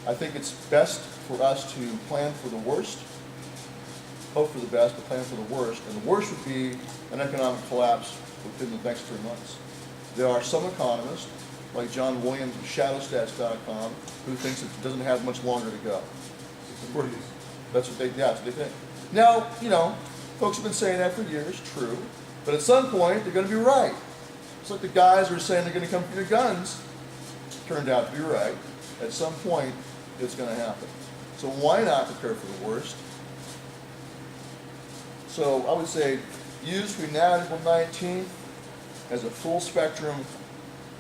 I think it's best for us to plan for the worst, hope for the best, but plan for the worst. And the worst would be an economic collapse within the next 3 months. There are some economists, like John Williams of shadowstats.com, who thinks it doesn't have much longer to go. That's what they think. Now, folks have been saying that for years, true, but at some point they're going to be right. It's like the guys who are saying they're going to come for your guns, turned out to be right. At some point, it's going to happen. So why not prepare for the worst? So I would say use between now and April 19th as a full spectrum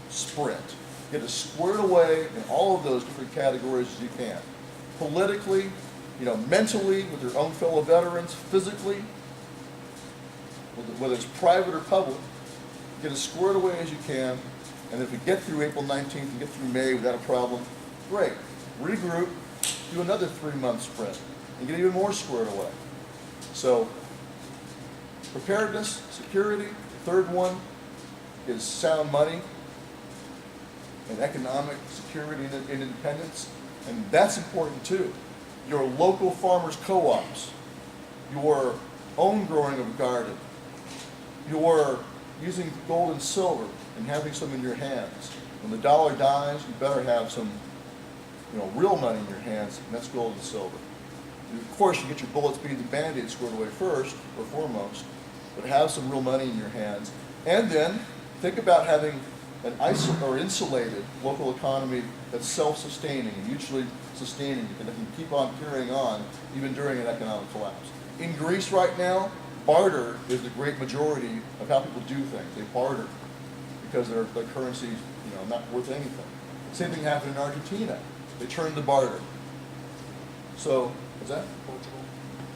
sprint. Get as squared away in all of those different categories as you can. Politically, mentally with your own fellow veterans, physically, whether it's private or public, get as squared away as you can. And if we get through April 19th and get through May without a problem, great. Regroup, do another 3-month sprint, and get even more squared away. So, preparedness, security. The third one is sound money and economic security and independence. And that's important too. Your local farmers' co-ops, your own growing of a garden, your using gold and silver and having some in your hands. When the dollar dies, you better have some real money in your hands, and that's gold and silver. And of course, you get your bullets, beads, and band-aids squared away first or foremost, but have some real money in your hands. And then think about having an insulated local economy that's self-sustaining and mutually sustaining and that can keep on carrying on even during an economic collapse. In Greece right now, barter is the great majority of how people do things. They barter because their currency is not worth anything. Same thing happened in Argentina. They turned to barter. So, what's that? Portugal.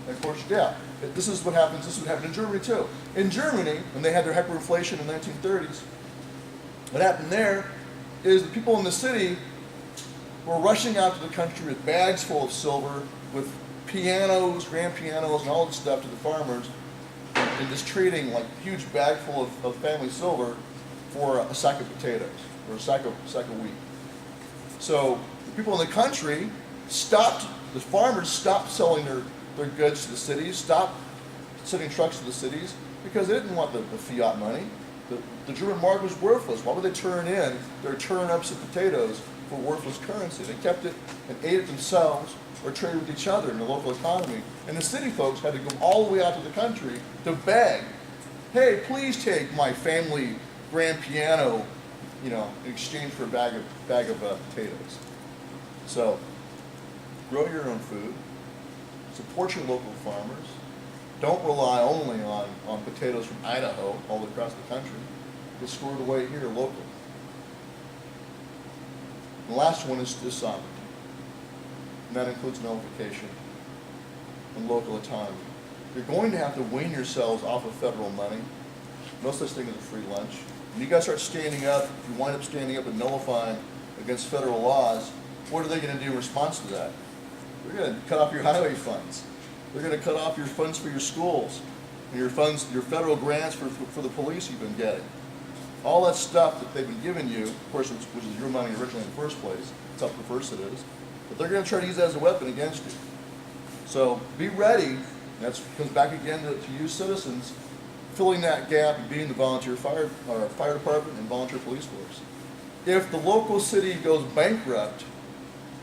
And Portugal, yeah. This is what happens. This would happen in Germany too. In Germany, when they had their hyperinflation in the 1930s, what happened there is the people in the city were rushing out to the country with bags full of silver, with pianos, grand pianos, and all this stuff to the farmers, and just trading like a huge bag full of family silver for a sack of potatoes or a sack of wheat. So the people in the country the farmers stopped selling their goods to the cities, stopped sending trucks to the cities because they didn't want the fiat money. The German mark was worthless. Why would they turn in their turnips and potatoes for worthless currency? They kept it and ate it themselves or traded with each other in the local economy. And the city folks had to go all the way out to the country to beg, hey, please take my family grand piano, in exchange for a bag of potatoes. So, grow your own food, support your local farmers, don't rely only on potatoes from Idaho all across the country. Get squared away here locally. The last one is sovereignty. And that includes nullification and local autonomy. You're going to have to wean yourselves off of federal money. No such thing as a free lunch. When you guys start standing up, if you wind up standing up and nullifying against federal laws, what are they going to do in response to that? They're going to cut off your highway funds. They're going to cut off your funds for your schools and your federal grants for the police you've been getting. All that stuff that they've been giving you, of course, which is your money originally in the first place. It's how perverse it is. But they're going to try to use that as a weapon against you. So be ready. That comes back again to you citizens, filling that gap and being the volunteer fire department and volunteer police force. If the local city goes bankrupt,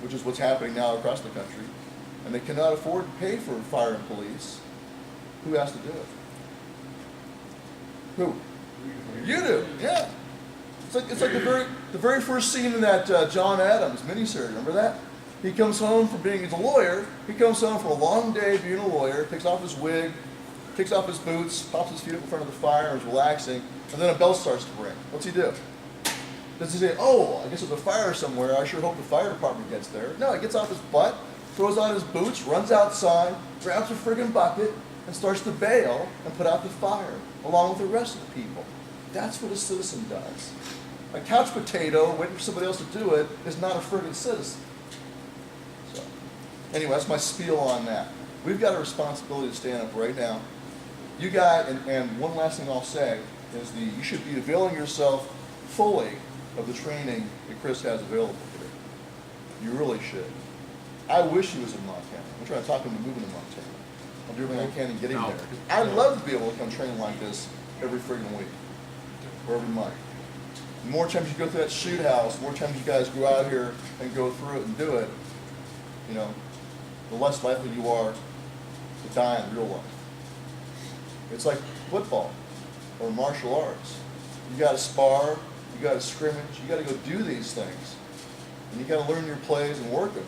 which is what's happening now across the country, and they cannot afford to pay for fire and police, who has to do it? Who? You do, yeah. It's like the very first scene in that John Adams miniseries. Remember that? He comes home he's a lawyer. He comes home from a long day being a lawyer, takes off his wig, takes off his boots, pops his feet up in front of the fire, and is relaxing, and then a bell starts to ring. What's he do? Does he say, oh, I guess there's a fire somewhere, I sure hope the fire department gets there? No, he gets off his butt, throws on his boots, runs outside, grabs a friggin' bucket, and starts to bail and put out the fire, along with the rest of the people. That's what a citizen does. A couch potato waiting for somebody else to do it is not a friggin' citizen. So, anyway, that's my spiel on that. We've got a responsibility to stand up right now. You guys, and one last thing I'll say is you should be availing yourself fully of the training that Chris has available here. You really should. I wish he was in Montana. I'm trying to talk him to moving to Montana. I'll do everything I can to get him No. there. 'Cause I'd love to be able to come train like this every friggin' week or every month. The more times you go through that shoot house, the more times you guys go out here and go through it and do it, you know, the less likely you are to die in real life. It's like football or martial arts. You gotta spar, you gotta scrimmage, you gotta go do these things. And you gotta learn your plays and work them.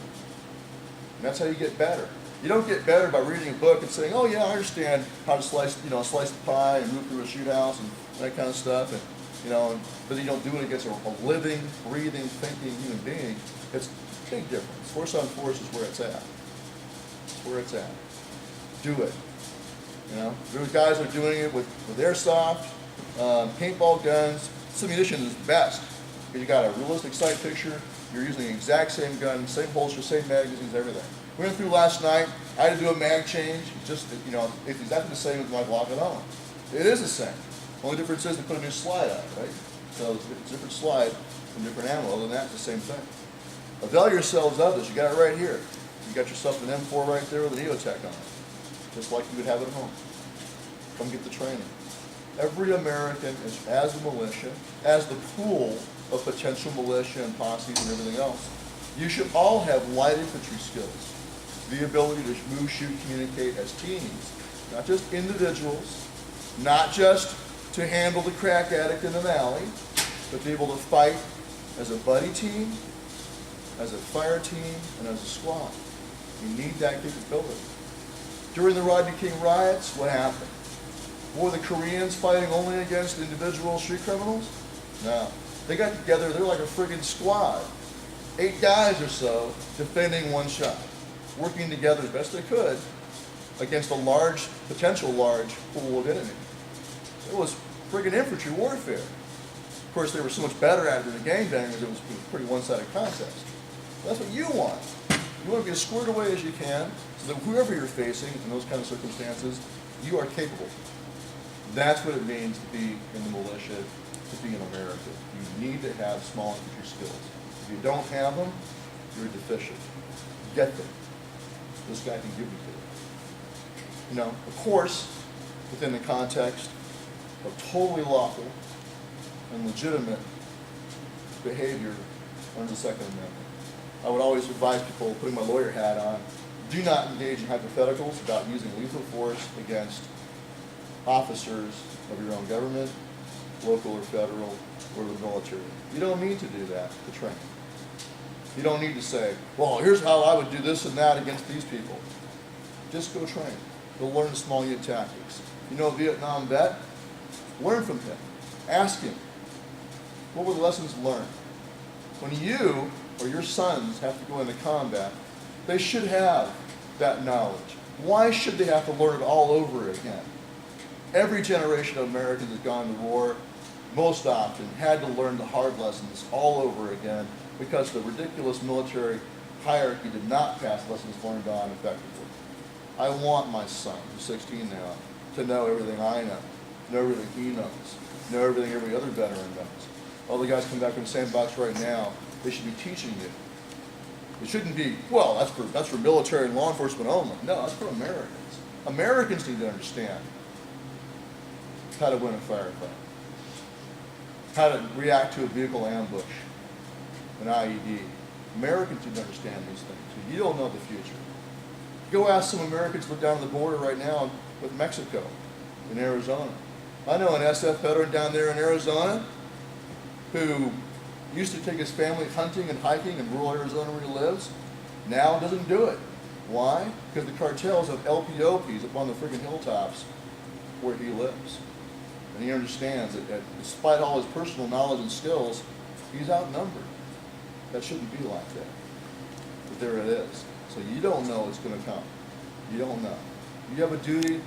And that's how you get better. You don't get better by reading a book and saying, oh yeah, I understand how to slice the pie and move through a shoot house and that kind of stuff. And, but you don't do it against a living, breathing, thinking human being. It's a big difference. Force on force is where it's at. It's where it's at. Do it. There's guys that are doing it with airsoft, paintball guns. Simulation is the best. Because you got a realistic sight picture, you're using the exact same gun, same holster, same magazines, everything. We went through last night, I had to do a mag change, it's exactly the same as my lock it on. It is the same. Only difference is they put a new slide on it, right? So it's a different slide and different ammo. Other than that, it's the same thing. Avail yourselves of this. You got it right here. You got yourself an M4 right there with an EOTech on it. Just like you would have at home. Come get the training. Every American is as the militia, as the pool of potential militia and posses and everything else. You should all have light infantry skills. The ability to move, shoot, communicate as teams. Not just individuals, not just to handle the crack addict in an alley, but be able to fight as a buddy team, as a fire team, and as a squad. You need that capability. During the Rodney King riots, what happened? Were the Koreans fighting only against individual street criminals? No. They got together, they were like a friggin' squad. 8 guys or so defending one shot, working together as best they could against a potential large pool of enemy. It was friggin' infantry warfare. Of course, they were so much better at it than the gangbangers, it was a pretty one-sided contest. That's what you want. You want to be as squared away as you can, so that whoever you're facing in those kind of circumstances, you are capable. That's what it means to be in the militia, to be an American. You need to have small infantry skills. If you don't have them, you're deficient. Get them. This guy can give you to you. Of course, within the context of totally lawful and legitimate behavior under the Second Amendment. I would always advise people, putting my lawyer hat on, do not engage in hypotheticals about using lethal force against officers of your own government, local or federal, or the military. You don't need to do that to train. You don't need to say, well, here's how I would do this and that against these people. Just go train. Go learn the small unit tactics. You know a Vietnam vet? Learn from him. Ask him. What were the lessons learned? When you or your sons have to go into combat, they should have that knowledge. Why should they have to learn it all over again? Every generation of Americans has gone to war, most often had to learn the hard lessons all over again because the ridiculous military hierarchy did not pass lessons learned on effectively. I want my son, who's 16 now, to know everything I know everything he knows, know everything every other veteran knows. All the guys come back from the sandbox right now, they should be teaching you. It shouldn't be, well, that's for military and law enforcement only. No, that's for Americans. Americans need to understand how to win a firefight, how to react to a vehicle ambush, an IED. Americans need to understand these things. You don't know the future. Go ask some Americans who live down on the border right now with Mexico, in Arizona. I know an SF veteran down there in Arizona who used to take his family hunting and hiking in rural Arizona where he lives, now doesn't do it. Why? Because the cartels have LPOPs up on the freaking hilltops where he lives. And he understands that despite all his personal knowledge and skills, he's outnumbered. That shouldn't be like that. But there it is. So you don't know what's going to come. You don't know. You have a duty